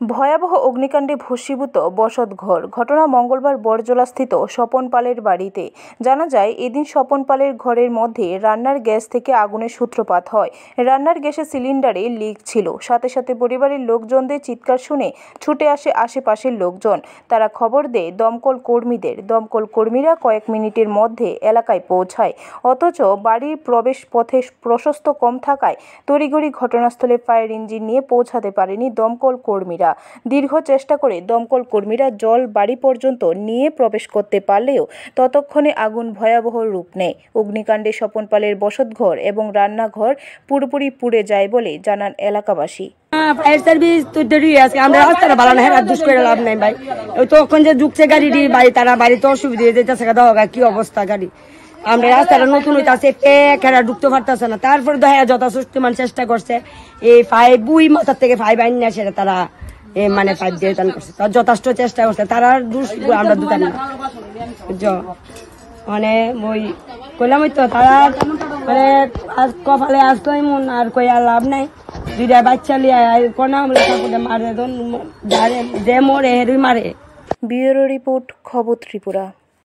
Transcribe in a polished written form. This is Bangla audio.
ভয়াবহ অগ্নিকাণ্ডে ভস্মীভূত বসতঘর। ঘটনা মঙ্গলবার বড়জলাস্থিত স্বপন পালের বাড়িতে। জানা যায়, এদিন স্বপন পালের ঘরের মধ্যে রান্নার গ্যাস থেকে আগুনের সূত্রপাত হয়। রান্নার গ্যাসের সিলিন্ডারে লিক ছিল। সাথে সাথে পরিবারের লোকজনদের চিৎকার শুনে ছুটে আসে আশেপাশের লোকজন। তারা খবর দেয় দমকল কর্মীদের। দমকল কর্মীরা কয়েক মিনিটের মধ্যে এলাকায় পৌঁছায়। অথচ বাড়ির প্রবেশ পথে প্রশস্ত কম থাকায় তড়িঘড়ি ঘটনাস্থলে ফায়ার ইঞ্জিন নিয়ে পৌঁছাতে পারেনি দমকল কর্মীরা। দীর্ঘ চেষ্টা করে দমকল কর্মীরা জল বাড়ি পর্যন্ত নিয়ে প্রবেশ করতে পারলেও ততক্ষণে আগুন ভয়াবহ রূপ নেয়। অগ্নিকাণ্ডে স্বপন পালের বসতঘর এবং রান্নাঘর পুরোপুরি পুড়ে যায় বলে জানান এলাকাবাসী। ফায়ার সার্ভিস তো দেরি আছে, আমরা রাস্তাটা ভালো না, হেরা দুষ করে লাভ নাই ভাই। ওই তখন যে ঢুকছে গাড়ি বাড়ি, তারা বাড়িতে অসুবিধা হয়ে যেতেছে, কি অবস্থা গাড়ি, আমরা রাস্তাটা নতুন হইতেছে, হেরা ঢুকতে পারতেছে না। তারপরে দেখা যথাসুস্থমান চেষ্টা করছে, এই ফাইভ বুই মাথার থেকে ফাইভ আইন না, সেটা তারা মানে পাইপ দিয়ে টান করছে, তার যথেষ্ট চেষ্টা করছে, তারা আমরা দুটান না মানে ওই কইলাম তো তারা মানে কপালে আসতো এমন আর কই আর লাভ নাই। দুইটা বাচ্চা লিয়ে কোনা আমরা মারে যে মরে হেরুই মারে। ব্যুরো রিপোর্ট, খবর ত্রিপুরা।